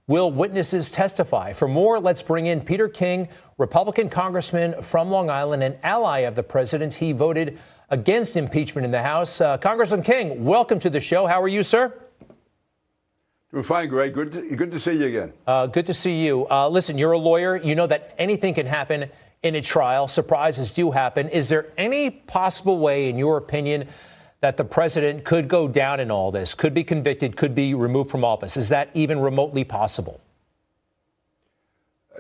Will witnesses testify? For more, let's bring in Peter King, Republican congressman from Long Island, an ally of the president. He voted against impeachment in the House. Congressman King, welcome to the show. How are you, sir? We're fine, Greg. Good to see you again. Good to see you. Listen, you're a lawyer. You know that anything can happen in a trial. Surprises do happen. Is there any possible way, in your opinion, that the president could go down in all this, could be convicted, could be removed from office? Is that even remotely possible?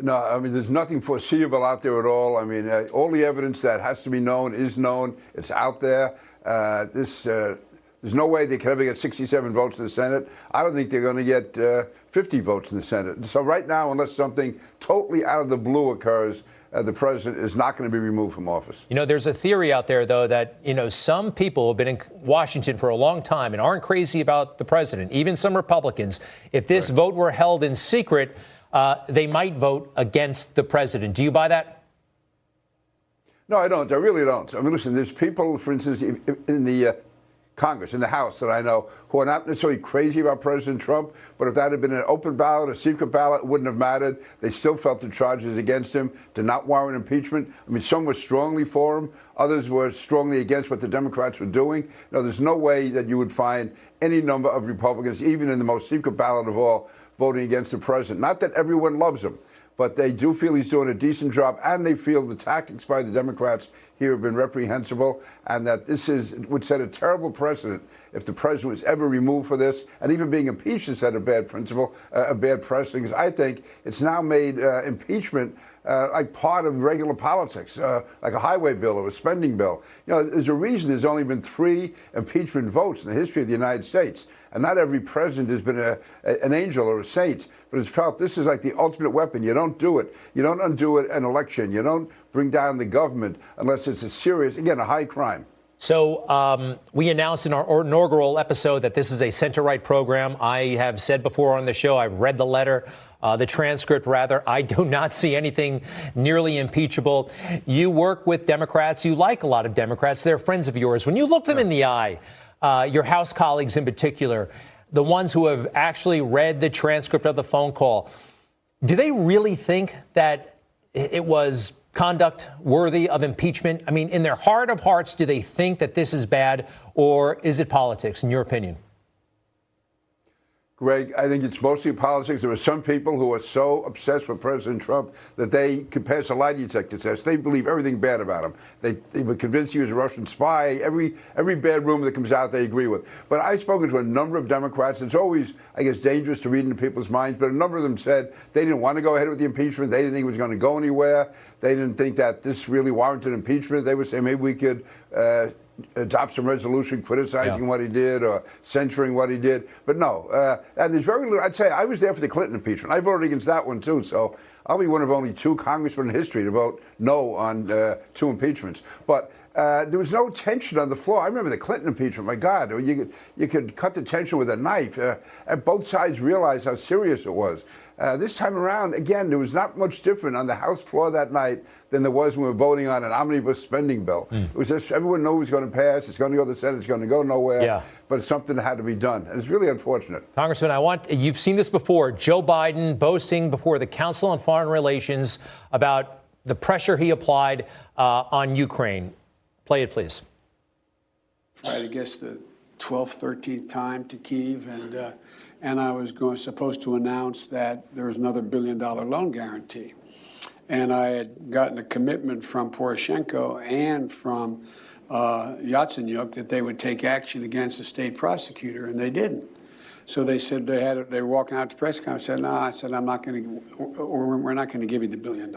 No, I mean, there's nothing foreseeable out there at all. I mean, all the evidence that has to be known is known. It's out there. There's no way they can ever get 67 votes in the Senate. I don't think they're going to get 50 votes in the Senate. So right now, unless something totally out of the blue occurs, the president is not going to be removed from office. You know, there's a theory out there, though, that, some people have been in Washington for a long time and aren't crazy about the president, even some Republicans. If this vote were held in secret, they might vote against the president. Do you buy that? No, I don't. I really don't. I mean, listen, there's people, for instance, in the Congress, in the House, that I know who are not necessarily crazy about President Trump, but if that had been an open ballot, a secret ballot, it wouldn't have mattered. They still felt the charges against him did not warrant impeachment. I mean, some were strongly for him. Others were strongly against what the Democrats were doing. No, there's no way that you would find any number of Republicans, even in the most secret ballot of all, voting against the president. Not that everyone loves him, but they do feel he's doing a decent job, and they feel the tactics by the Democrats here have been reprehensible, and that would set a terrible precedent if the president was ever removed for this. And even being impeached has set a bad precedent, because I think it's now made impeachment like part of regular politics, like a highway bill or a spending bill. There's a reason there's only been 3 impeachment votes in the history of the United States. And not every president has been an angel or a saint, but has felt this is like the ultimate weapon. You don't do it. You don't undo an election. You don't bring down the government unless it's a serious, again, a high crime. So we announced in our inaugural episode that this is a center-right program. I have said before on the show, I've read the letter, the transcript, rather. I do not see anything nearly impeachable. You work with Democrats. You like a lot of Democrats. They're friends of yours. When you look them in the eye, your House colleagues in particular, the ones who have actually read the transcript of the phone call, do they really think that it was conduct worthy of impeachment? I mean, in their heart of hearts, do they think that this is bad, or is it politics, in your opinion? Greg, I think it's mostly politics. There are some people who are so obsessed with President Trump that they could pass a lie detector test. They believe everything bad about him. They were convinced he was a Russian spy. Every bad rumor that comes out, they agree with. But I've spoken to a number of Democrats. It's always, I guess, dangerous to read into people's minds. But a number of them said they didn't want to go ahead with the impeachment. They didn't think it was going to go anywhere. They didn't think that this really warranted impeachment. They would say maybe we could adopt some resolution criticizing what he did or censuring what he did. But no, and there's very little. I'd say I was there for the Clinton impeachment. I voted against that one, too. So I'll be one of only 2 congressmen in history to vote no on 2 impeachments. But there was no tension on the floor. I remember the Clinton impeachment. My God, you could cut the tension with a knife. And both sides realized how serious it was. This time around, again, there was not much different on the House floor that night than there was when we were voting on an omnibus spending bill. It was just everyone knew it was going to pass. It's going to go to the Senate. It's going to go nowhere. But it's something that had to be done. And it's really unfortunate. Congressman, you've seen this before. Joe Biden boasting before the Council on Foreign Relations about the pressure he applied on Ukraine. Play it, please. I guess the 12th, 13th time to Kyiv, and I was supposed to announce that there was another $1 billion loan guarantee. And I had gotten a commitment from Poroshenko and from Yatsenyuk that they would take action against the state prosecutor, and they didn't. So they said they were walking out to press conference. I said, no, I said, I'm not going to, or we're not going to give you the $1 billion.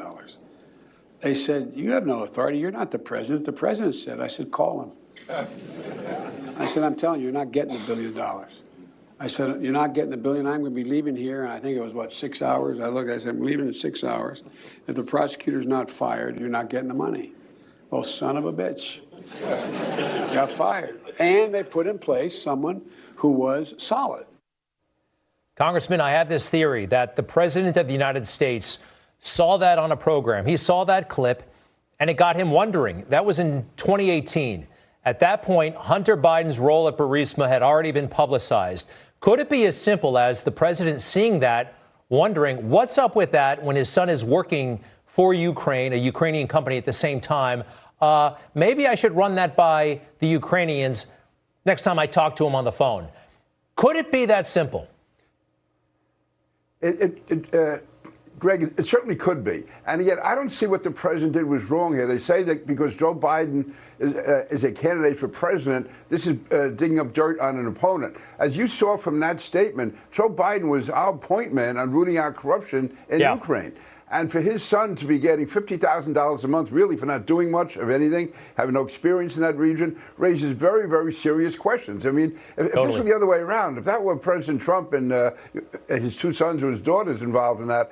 They said, you have no authority. You're not the president. The president said. I said, call him. I said, I'm telling you, you're not getting the $1 billion. I said, you're not getting the $1 billion. I'm going to be leaving here. And I think it was, 6 hours? I said, I'm leaving in 6 hours. If the prosecutor's not fired, you're not getting the money. Well, son of a bitch. Got fired. And they put in place someone who was solid. Congressman, I have this theory that the president of the United States saw that on a program. He saw that clip, and it got him wondering. That was in 2018. At that point, Hunter Biden's role at Burisma had already been publicized. Could it be as simple as the president seeing that, wondering what's up with that when his son is working for Ukraine, a Ukrainian company at the same time. Maybe I should run that by the Ukrainians next time I talk to him on the phone. Could it be that simple? Greg, it certainly could be. And yet, I don't see what the president did was wrong here. They say that because Joe Biden is a candidate for president, this is digging up dirt on an opponent. As you saw from that statement, Joe Biden was our point man on rooting out corruption in Ukraine. And for his son to be getting $50,000 a month, really for not doing much of anything, having no experience in that region, raises very, very serious questions. I mean, if this were the other way around, if that were President Trump and his two sons or his daughters involved in that,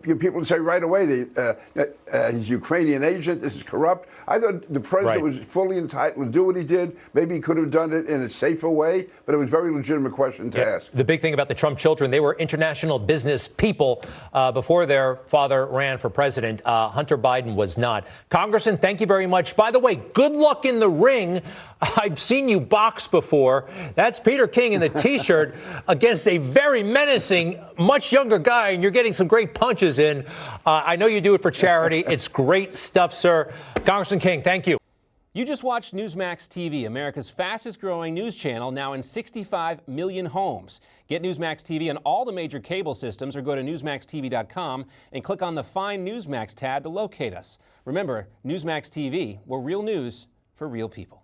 people would say right away, he's Ukrainian agent, this is corrupt. I thought the president was fully entitled to do what he did. Maybe he could have done it in a safer way, but it was a very legitimate question to ask. The big thing about the Trump children, they were international business people before their father ran for president. Hunter Biden was not. Congressman, thank you very much. By the way, good luck in the ring. I've seen you box before. That's Peter King in the T-shirt against a very menacing, much younger guy, and you're getting some great punches in. I know you do it for charity. It's great stuff, sir. Congressman King, thank you. You just watched Newsmax TV, America's fastest growing news channel, now in 65 million homes. Get Newsmax TV on all the major cable systems or go to NewsmaxTV.com and click on the Find Newsmax tab to locate us. Remember, Newsmax TV, we're real news for real people.